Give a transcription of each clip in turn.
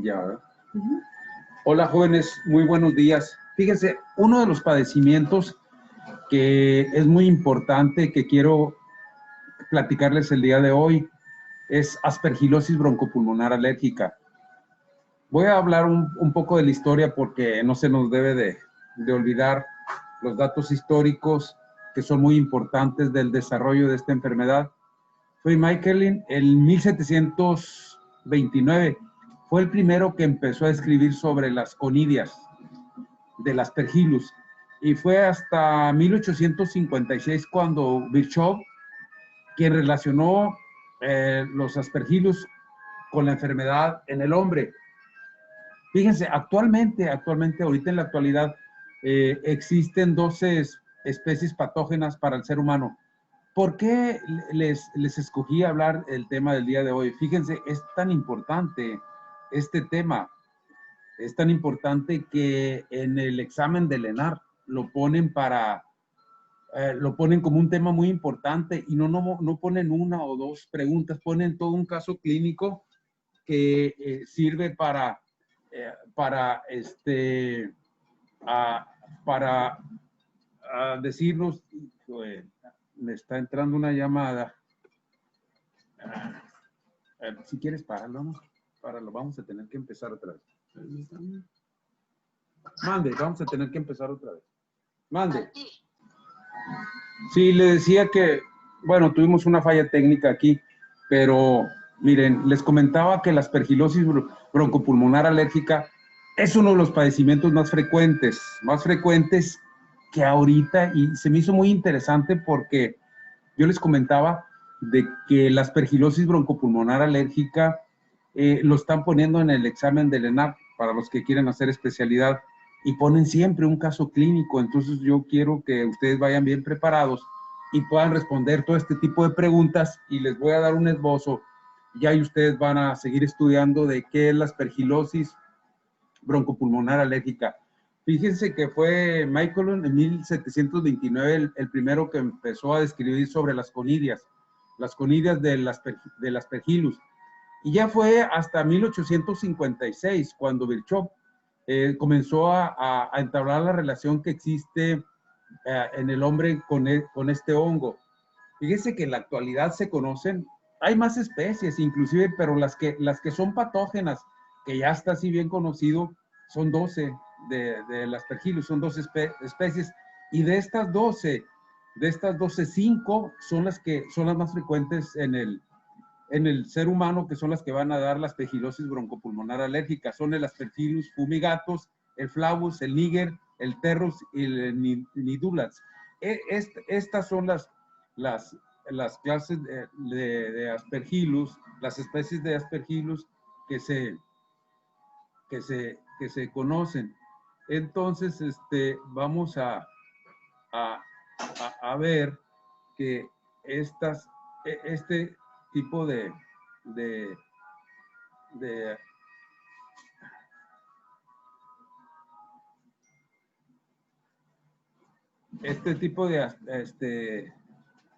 Ya. Hola jóvenes, muy buenos días. Fíjense, uno de los padecimientos que es muy importante que quiero platicarles el día de hoy es aspergilosis broncopulmonar alérgica. Voy a hablar un poco de la historia porque no se nos debe de olvidar los datos históricos que son muy importantes del desarrollo de esta enfermedad. Fue Meckelin en 1729. Fue el primero que empezó a escribir sobre las conidias del Aspergillus. Y fue hasta 1856 cuando Virchow, quien relacionó los Aspergillus con la enfermedad en el hombre. Fíjense, actualmente, ahorita en la actualidad, existen 12 especies patógenas para el ser humano. ¿Por qué les escogí hablar el tema del día de hoy? Fíjense, es tan importante este tema, es tan importante que en el examen del ENAR lo ponen lo ponen como un tema muy importante y no ponen una o dos preguntas, ponen todo un caso clínico que sirve para decirnos, me está entrando una llamada. Si quieres, páralo, ¿no? Páralo, vamos a tener que empezar otra vez. Mande, vamos a tener que empezar otra vez. Mande. Sí, le decía que, bueno, tuvimos una falla técnica aquí, pero miren, les comentaba que la aspergilosis broncopulmonar alérgica es uno de los padecimientos más frecuentes que ahorita, y se me hizo muy interesante porque yo les comentaba de que la aspergilosis broncopulmonar alérgica lo están poniendo en el examen del ENAP para los que quieren hacer especialidad y ponen siempre un caso clínico. Entonces yo quiero que ustedes vayan bien preparados y puedan responder todo este tipo de preguntas y les voy a dar un esbozo. Ya y ustedes van a seguir estudiando de qué es la aspergilosis broncopulmonar alérgica. Fíjense que fue Meckelin en 1729 el primero que empezó a describir sobre las conidias del Aspergillus. Y ya fue hasta 1856 cuando Virchow comenzó a entablar la relación que existe en el hombre con este hongo. Fíjense que en la actualidad se conocen, hay más especies inclusive, pero las que son patógenas, que ya está así bien conocido, son 12 de las Aspergillus, son 12 especies, y de estas 12, 5 son las más frecuentes en el ser humano, que son las que van a dar la aspergilosis broncopulmonar alérgica. Son el Aspergillus fumigatus, el Flavus, el Niger, el Terrus y el Nidulans. Estas son las clases de Aspergillus, las especies de Aspergillus que se conocen. Entonces, vamos a ver que este tipo de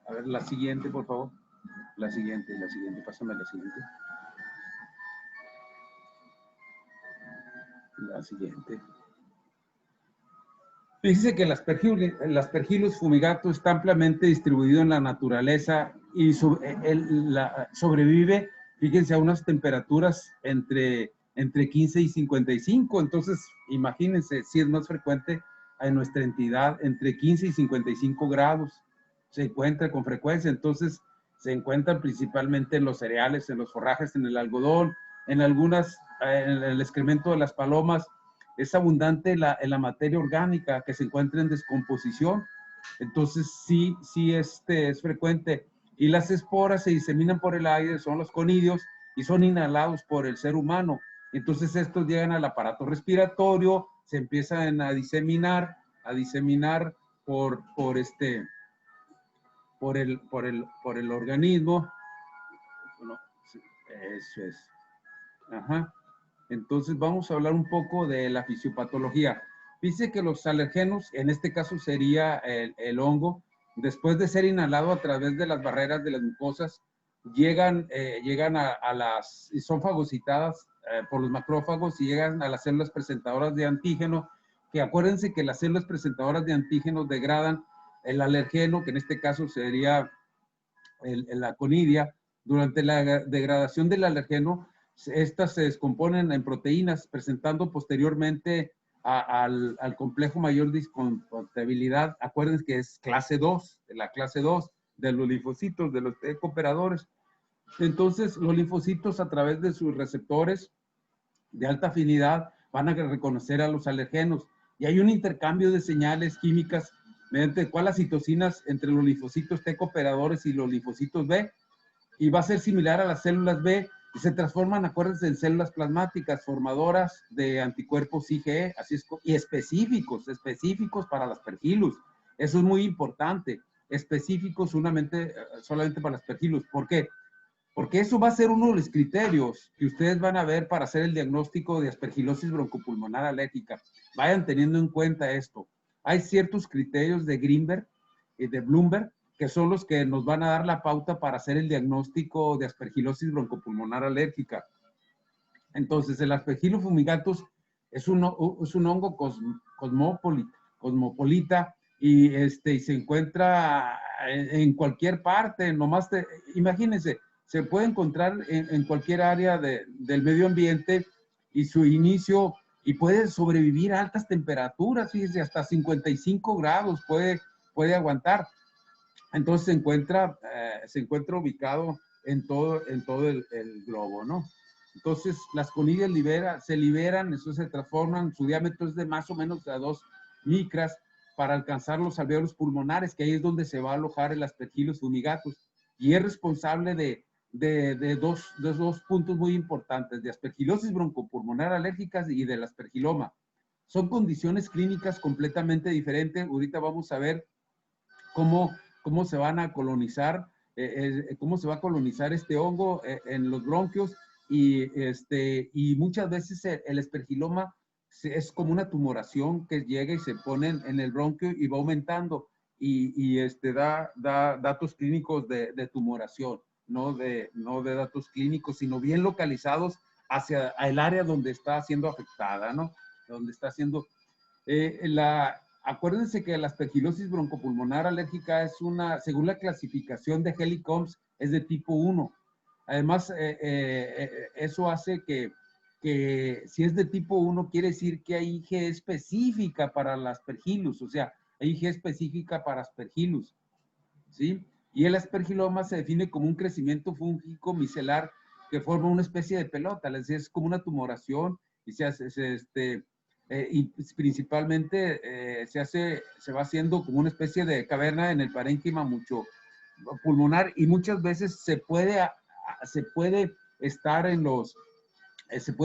a ver, la siguiente, por favor. La siguiente, pásame la siguiente. La siguiente. Fíjese que el Aspergillus fumigatus está ampliamente distribuido en la naturaleza y sobrevive, fíjense, a unas temperaturas entre 15 y 55. Entonces, imagínense, si es más frecuente en nuestra entidad, entre 15 y 55 grados se encuentra con frecuencia. Entonces, se encuentran principalmente en los cereales, en los forrajes, en el algodón, en el excremento de las palomas. Es abundante en la materia orgánica que se encuentra en descomposición. Entonces, sí, es frecuente. Y las esporas se diseminan por el aire, son los conidios, y son inhalados por el ser humano. Entonces, estos llegan al aparato respiratorio, se empiezan a diseminar por el organismo. Bueno, eso es. Ajá. Entonces vamos a hablar un poco de la fisiopatología. Dice que los alergenos, en este caso sería el hongo, después de ser inhalado a través de las barreras de las mucosas, llegan y son fagocitadas por los macrófagos y llegan a las células presentadoras de antígeno, que acuérdense que las células presentadoras de antígenos degradan el alergeno, que en este caso sería la conidia. Durante la degradación del alergeno, estas se descomponen en proteínas, presentando posteriormente al complejo mayor discompatibilidad. Acuérdense que es clase 2, la clase 2 de los linfocitos, de los T cooperadores. Entonces, los linfocitos, a través de sus receptores de alta afinidad, van a reconocer a los alergenos. Y hay un intercambio de señales químicas mediante el cual las citocinas entre los linfocitos T cooperadores y los linfocitos B, y va a ser similar a las células B, y se transforman, acuérdense, en células plasmáticas formadoras de anticuerpos IgE, así es, y específicos para las aspergillus. Eso es muy importante, específicos solamente para las aspergillus. ¿Por qué? Porque eso va a ser uno de los criterios que ustedes van a ver para hacer el diagnóstico de aspergilosis broncopulmonar alérgica. Vayan teniendo en cuenta esto. Hay ciertos criterios de Greenberg y de Bloomberg que son los que nos van a dar la pauta para hacer el diagnóstico de aspergilosis broncopulmonar alérgica. Entonces, el Aspergillus fumigatus es un hongo cosmopolita y se encuentra en cualquier parte. Imagínense, se puede encontrar en cualquier área del medio ambiente, y su inicio, y puede sobrevivir a altas temperaturas, fíjense, hasta 55 grados puede aguantar. Entonces se encuentra ubicado en todo el globo, ¿no? Entonces las conidias se liberan, eso se transforman, su diámetro es de más o menos a 2 micras para alcanzar los alvéolos pulmonares, que ahí es donde se va a alojar el Aspergillus fumigatus, y es responsable de dos puntos muy importantes, de aspergilosis broncopulmonar alérgicas y del aspergiloma. Son condiciones clínicas completamente diferentes. Ahorita vamos a ver cómo se van a colonizar, cómo se va a colonizar este hongo en los bronquios, y muchas veces el aspergiloma es como una tumoración que llega y se pone en el bronquio y va aumentando, y da datos clínicos de tumoración, no de datos clínicos, sino bien localizados hacia el área donde está siendo afectada, ¿no? Donde está siendo acuérdense que la aspergilosis broncopulmonar alérgica es según la clasificación de Helly-Combs, es de tipo 1. Además, eso hace que si es de tipo 1, quiere decir que hay IgE específica para la aspergillus, o sea, hay IgE específica para aspergillus, ¿sí? Y el aspergiloma se define como un crecimiento fúngico micelar que forma una especie de pelota, es como una tumoración, y se hace, y principalmente se va haciendo como una especie de caverna en el parénquima mucho pulmonar, y muchas veces se puede se puede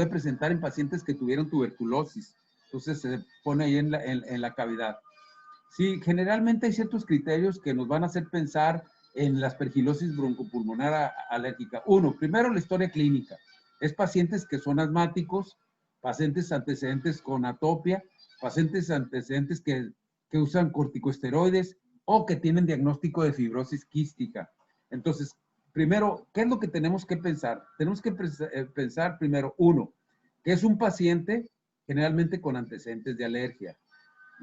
presentar en pacientes que tuvieron tuberculosis. Entonces se pone ahí en la cavidad. Sí, generalmente hay ciertos criterios que nos van a hacer pensar en la aspergilosis broncopulmonar alérgica. Uno, primero la historia clínica. Es pacientes que son asmáticos, pacientes antecedentes con atopia, pacientes antecedentes que usan corticosteroides o que tienen diagnóstico de fibrosis quística. Entonces, primero, ¿qué es lo que tenemos que pensar? Tenemos que pensar primero, uno, que es un paciente generalmente con antecedentes de alergia.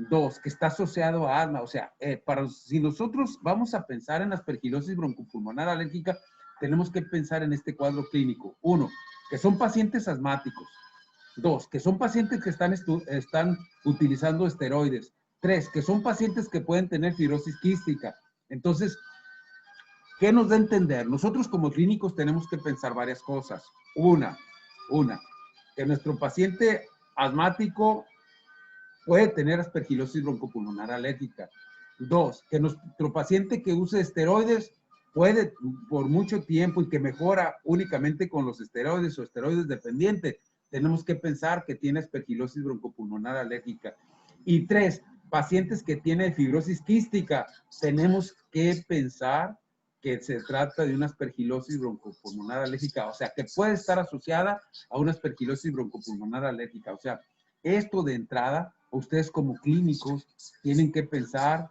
Dos, que está asociado a asma. O sea, si nosotros vamos a pensar en aspergilosis broncopulmonar alérgica, tenemos que pensar en este cuadro clínico. Uno, que son pacientes asmáticos. Dos, que son pacientes que están utilizando esteroides. Tres, que son pacientes que pueden tener fibrosis quística. Entonces, ¿qué nos da a entender? Nosotros como clínicos tenemos que pensar varias cosas. Una, que nuestro paciente asmático puede tener aspergilosis broncopulmonar alérgica. Dos, que nuestro paciente que use esteroides puede por mucho tiempo y que mejora únicamente con los esteroides o esteroides dependiente, tenemos que pensar que tiene aspergilosis broncopulmonar alérgica. Y tres, pacientes que tienen fibrosis quística, tenemos que pensar que se trata de una aspergilosis broncopulmonar alérgica, o sea, que puede estar asociada a una aspergilosis broncopulmonar alérgica. O sea, esto de entrada, ustedes como clínicos tienen que pensar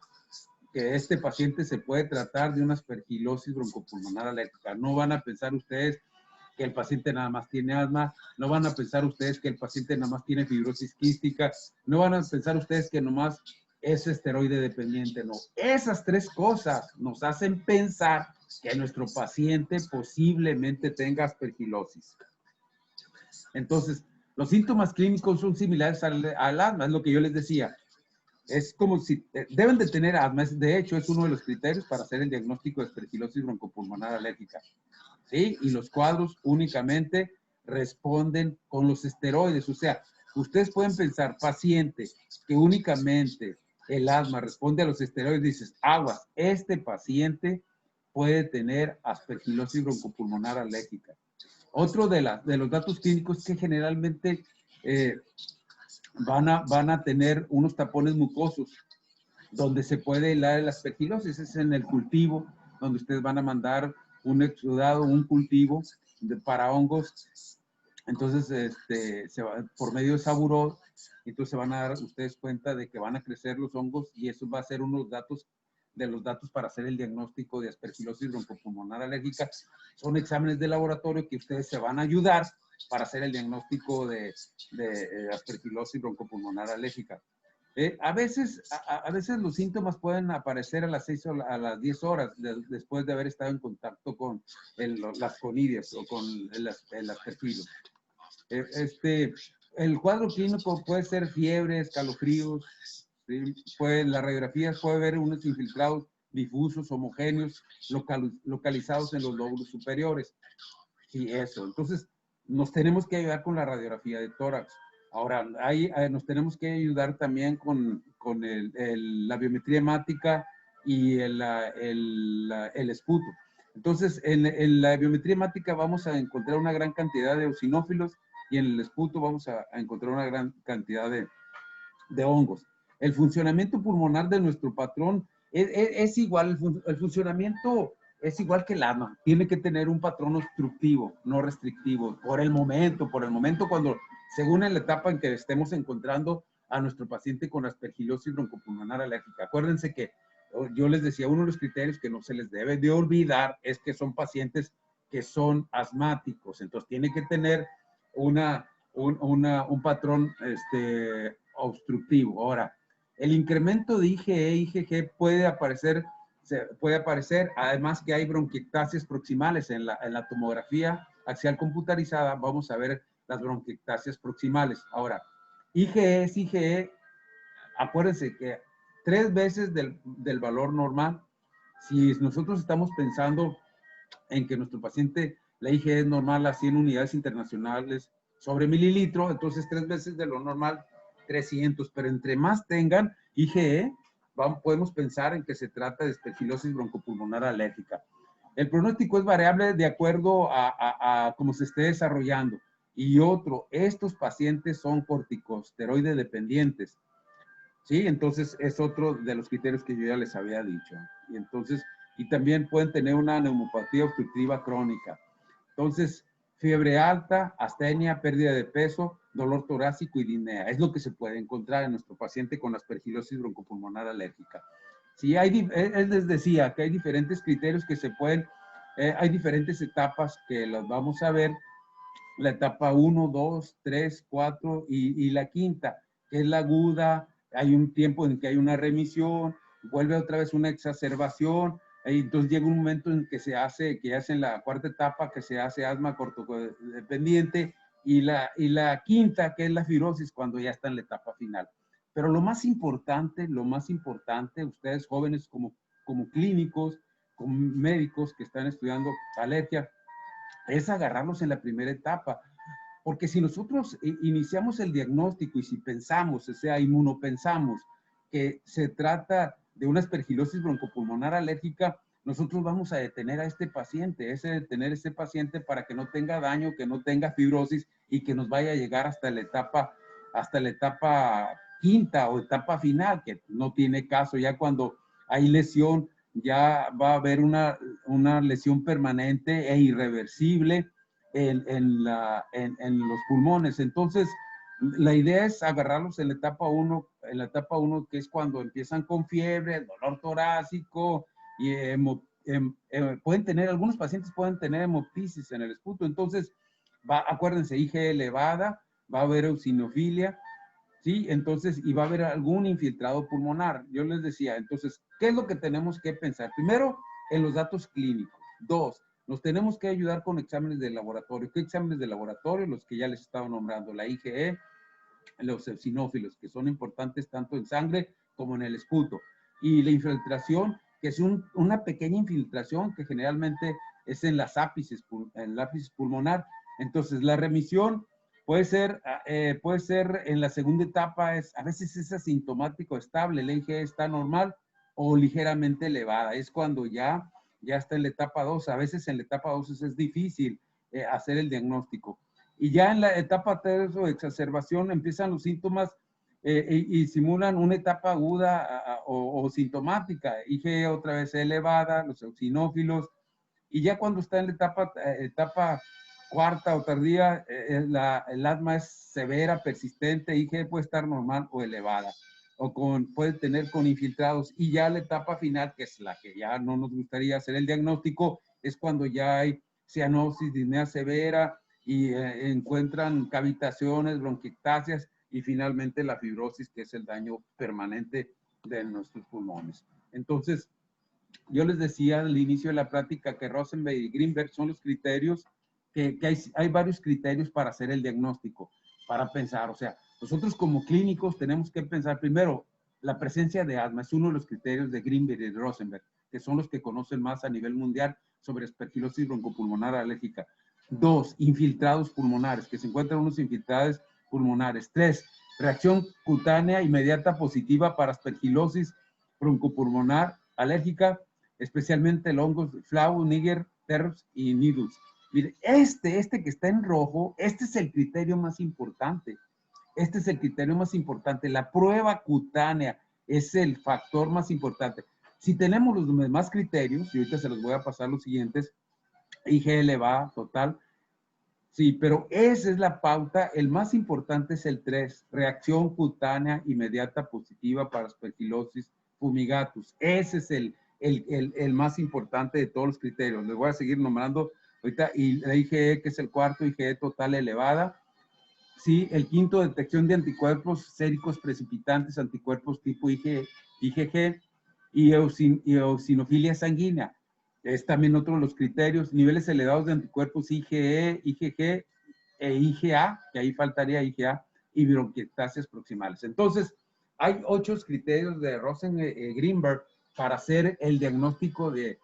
que este paciente se puede tratar de una aspergilosis broncopulmonar alérgica. No van a pensar ustedes que el paciente nada más tiene asma, no van a pensar ustedes que el paciente nada más tiene fibrosis quística, no van a pensar ustedes que nomás es esteroide dependiente, no. Esas tres cosas nos hacen pensar que nuestro paciente posiblemente tenga aspergilosis. Entonces, los síntomas clínicos son similares al asma, es lo que yo les decía. Es como si deben de tener asma, de hecho es uno de los criterios para hacer el diagnóstico de aspergilosis broncopulmonar alérgica. ¿Sí? Y los cuadros únicamente responden con los esteroides. O sea, ustedes pueden pensar, paciente que únicamente el asma responde a los esteroides, dices, aguas, este paciente puede tener aspergilosis broncopulmonar alérgica. Otro de los datos clínicos es que generalmente van a tener unos tapones mucosos donde se puede helar la aspergilosis, es en el cultivo, donde ustedes van a mandar un exudado, un cultivo para hongos. Entonces, por medio de Saburó, entonces se van a dar ustedes cuenta de que van a crecer los hongos y eso va a ser unos datos de los datos para hacer el diagnóstico de aspergilosis broncopulmonar alérgica. Son exámenes de laboratorio que ustedes se van a ayudar para hacer el diagnóstico de aspergilosis broncopulmonar alérgica. A veces los síntomas pueden aparecer a las 6 o a las 10 horas después de haber estado en contacto con las conidias o con el aspergilo. El cuadro clínico puede ser fiebre, escalofríos, ¿sí? Las radiografías puede haber unos infiltrados difusos, homogéneos, localizados en los lóbulos superiores. Sí, eso. Entonces, nos tenemos que ayudar con la radiografía de tórax. Ahora, nos tenemos que ayudar también con la biometría hemática y el esputo. Entonces, en la biometría hemática vamos a encontrar una gran cantidad de eosinófilos y en el esputo vamos a encontrar una gran cantidad de hongos. El funcionamiento pulmonar de nuestro patrón es igual, el funcionamiento es igual que el asma, tiene que tener un patrón obstructivo, no restrictivo, por el momento cuando, según en la etapa en que estemos encontrando a nuestro paciente con aspergilosis broncopulmonar alérgica. Acuérdense que yo les decía, uno de los criterios que no se les debe de olvidar es que son pacientes que son asmáticos, entonces tiene que tener un patrón obstructivo. Ahora, el incremento de IgE, IgG puede aparecer, además que hay bronquiectasias proximales en la tomografía axial computarizada, vamos a ver las bronquiectasias proximales. Ahora, IgE es IgE, acuérdense que 3 veces del valor normal. Si nosotros estamos pensando en que nuestro paciente, la IgE es normal a 100 unidades internacionales sobre mililitro, entonces 3 veces de lo normal, 300, pero entre más tengan IgE, podemos pensar en que se trata de aspergilosis broncopulmonar alérgica. El pronóstico es variable de acuerdo a cómo se esté desarrollando. Y otro, estos pacientes son corticosteroide dependientes. ¿Sí? Entonces es otro de los criterios que yo ya les había dicho. Y entonces, y también pueden tener una neumopatía obstructiva crónica. Entonces, fiebre alta, astenia, pérdida de peso, dolor torácico y disnea. Es lo que se puede encontrar en nuestro paciente con aspergilosis broncopulmonar alérgica. Sí, él les decía que hay diferentes criterios que se pueden, hay diferentes etapas que las vamos a ver. La etapa 1, 2, 3, 4 y la quinta, que es la aguda. Hay un tiempo en que hay una remisión, vuelve otra vez una exacerbación, y entonces llega un momento en que que hacen la cuarta etapa, que se hace asma cortodependiente, y la quinta, que es la fibrosis, cuando ya está en la etapa final. Pero lo más importante, ustedes jóvenes como clínicos, como médicos que están estudiando alergia, es agarrarlos en la primera etapa. Porque si nosotros iniciamos el diagnóstico y si pensamos, o sea, inmunopensamos, que se trata de una aspergilosis broncopulmonar alérgica, nosotros vamos a detener a este paciente, detener a este paciente para que no tenga daño, que no tenga fibrosis y que nos vaya a llegar hasta la etapa quinta o etapa final, que no tiene caso. Ya cuando hay lesión, ya va a haber una lesión permanente e irreversible en los pulmones. Entonces, la idea es agarrarlos en la etapa 1, que es cuando empiezan con fiebre, dolor torácico y algunos pacientes pueden tener hemoptisis en el esputo, entonces, acuérdense, IgE elevada, va a haber eosinofilia, ¿sí? Entonces, y va a haber algún infiltrado pulmonar. Yo les decía, entonces, ¿qué es lo que tenemos que pensar? Primero, en los datos clínicos. Dos, nos tenemos que ayudar con exámenes de laboratorio. ¿Qué exámenes de laboratorio? Los que ya les estaba nombrando, la IgE, los eosinófilos, que son importantes tanto en sangre como en el esputo. Y la infiltración, que es una pequeña infiltración que generalmente es en las ápices, en el ápice pulmonar. Entonces, la remisión puede ser en la segunda etapa, a veces es asintomático estable, el IgE está normal o ligeramente elevada. Es cuando ya está en la etapa 2. A veces en la etapa 2 es difícil hacer el diagnóstico. Y ya en la etapa 3 o exacerbación empiezan los síntomas y simulan una etapa aguda o sintomática. IgE otra vez elevada, los eosinófilos, y ya cuando está en la etapa cuarta o tardía, el asma es severa, persistente, IgE puede estar normal o elevada, o puede tener con infiltrados, y ya la etapa final, que es la que ya no nos gustaría hacer el diagnóstico, es cuando ya hay cianosis, disnea severa, y encuentran cavitaciones, bronquiectasias, y finalmente la fibrosis, que es el daño permanente de nuestros pulmones. Entonces, yo les decía al inicio de la plática que Rosenberg y Greenberg son los criterios, que hay varios criterios para hacer el diagnóstico, para pensar. O sea, nosotros como clínicos tenemos que pensar primero, la presencia de asma es uno de los criterios de Greenberg y de Rosenberg, que son los que conocen más a nivel mundial sobre aspergilosis broncopulmonar alérgica. 2, infiltrados pulmonares, que se encuentran unos infiltrados pulmonares. 3, reacción cutánea inmediata positiva para aspergilosis broncopulmonar alérgica, especialmente el hongo Flau, Niger, Terps y Nidus. Mire, este que está en rojo, este es el criterio más importante. Este es el criterio más importante. La prueba cutánea es el factor más importante. Si tenemos los demás criterios, y ahorita se los voy a pasar los siguientes, IgL va total, sí, pero esa es la pauta. El más importante es el 3, reacción cutánea inmediata positiva para aspergilosis fumigatus. Ese es el más importante de todos los criterios. Les voy a seguir nombrando ahorita. Y la IgE, que es el cuarto, IgE total elevada. Sí, el quinto, detección de anticuerpos séricos precipitantes, anticuerpos tipo IgG y eosinofilia sanguínea. Es también otro de los criterios, niveles elevados de anticuerpos IgE, IgG e IgA, que ahí faltaría IgA, y bronquiectasias proximales. Entonces, hay 8 criterios de Rosen-Greenberg para hacer el diagnóstico de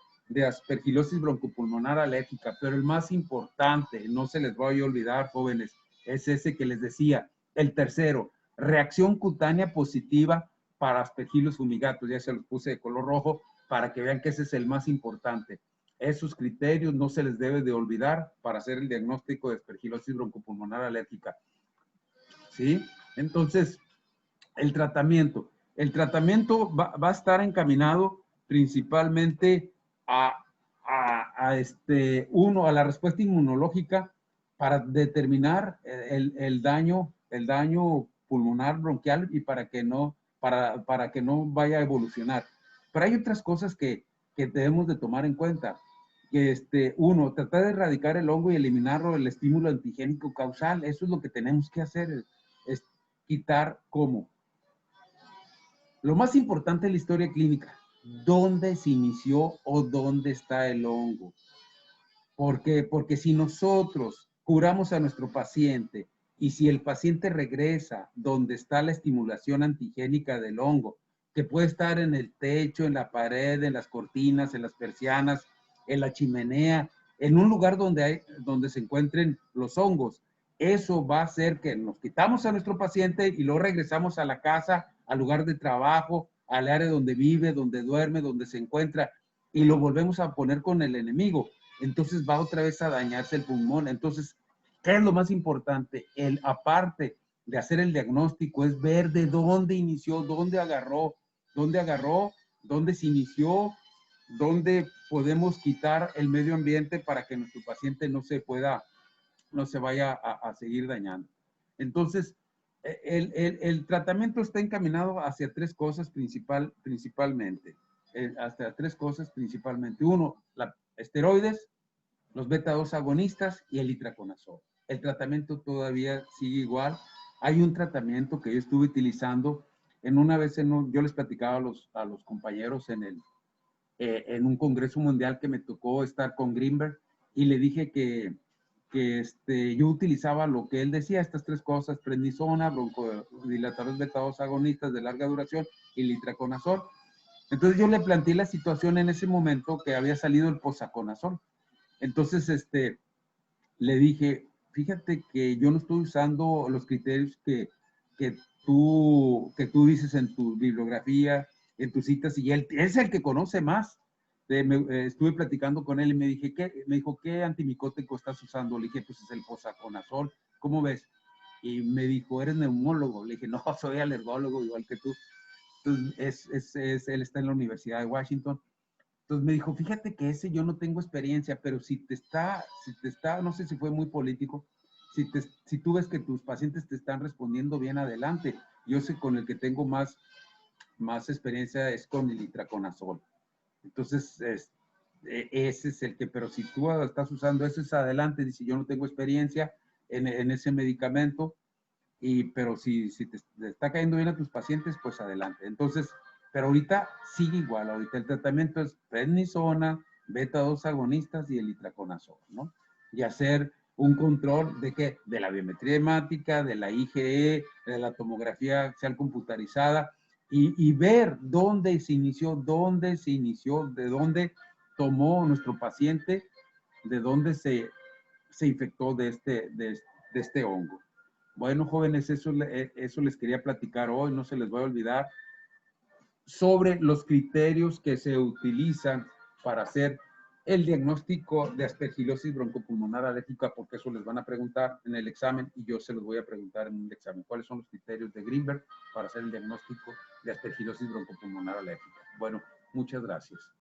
aspergilosis broncopulmonar alérgica, pero el más importante, no se les vaya a olvidar, jóvenes, es ese que les decía. El tercero, reacción cutánea positiva para aspergilos fumigatus, ya se los puse de color rojo para que vean que ese es el más importante. Esos criterios no se les debe de olvidar para hacer el diagnóstico de aspergilosis broncopulmonar alérgica. ¿Sí? Entonces, el tratamiento. El tratamiento va a estar encaminado principalmente a la respuesta inmunológica para determinar el daño pulmonar bronquial y para que no vaya a evolucionar. Pero hay otras cosas que debemos de tomar en cuenta. Uno, tratar de erradicar el hongo y eliminarlo, el estímulo antigénico causal. Eso es lo que tenemos que hacer, es quitar cómo. Lo más importante en la historia clínica, ¿dónde se inició o dónde está el hongo? ¿Por qué? Porque si nosotros curamos a nuestro paciente y si el paciente regresa donde está la estimulación antigénica del hongo, que puede estar en el techo, en la pared, en las cortinas, en las persianas, en la chimenea, en un lugar donde se encuentren los hongos, eso va a hacer que nos quitamos a nuestro paciente y luego regresamos a la casa, al lugar de trabajo, al área donde vive, donde duerme, donde se encuentra, y lo volvemos a poner con el enemigo. Entonces va otra vez a dañarse el pulmón. Entonces, ¿qué es lo más importante? Aparte de hacer el diagnóstico, es ver de dónde inició, dónde agarró, dónde se inició, dónde podemos quitar el medio ambiente para que nuestro paciente no se vaya a seguir dañando. Entonces, el tratamiento está encaminado hacia 3 cosas principalmente. hasta 3 cosas principalmente. Uno, esteroides, los beta-2 agonistas y el itraconazol. El tratamiento todavía sigue igual. Hay un tratamiento que yo estuve utilizando en una vez, yo les platicaba a los compañeros en un congreso mundial que me tocó estar con Greenberg y le dije que yo utilizaba lo que él decía, estas 3 cosas, prednisona, broncodilatadores beta-2 agonistas de larga duración y el itraconazol. Entonces yo le planteé la situación en ese momento que había salido el posaconazol. Entonces, le dije, fíjate que yo no estoy usando los criterios que tú dices en tu bibliografía, en tus citas, y él es el que conoce más. Estuve platicando con él y me dijo, ¿qué antimicótico estás usando? Le dije, pues es el posaconazol. ¿Cómo ves? Y me dijo, ¿eres neumólogo? Le dije, no, soy alergólogo igual que tú. Entonces, él está en la Universidad de Washington. Entonces me dijo, fíjate que ese yo no tengo experiencia, pero si te está, no sé si fue muy político, si tú ves que tus pacientes te están respondiendo bien, adelante. Yo sé con el que tengo más experiencia es con el itraconazol. Entonces, ese es el que, pero si tú estás usando ese, es adelante. Dice, yo no tengo experiencia en ese medicamento, pero si te está cayendo bien a tus pacientes, pues adelante. Entonces, pero ahorita sigue igual, ahorita el tratamiento es prednisona, beta-2 agonistas y el itraconazol, ¿no? Y hacer un control de qué, de la biometría hemática, de la IgE, de la tomografía axial computarizada y ver dónde se inició, de dónde tomó nuestro paciente, de dónde se infectó de este hongo. Bueno, jóvenes, eso les quería platicar hoy, no se les va a olvidar, sobre los criterios que se utilizan para hacer el diagnóstico de aspergilosis broncopulmonar alérgica, porque eso les van a preguntar en el examen y yo se los voy a preguntar en el examen. ¿Cuáles son los criterios de Greenberg para hacer el diagnóstico de aspergilosis broncopulmonar alérgica? Bueno, muchas gracias.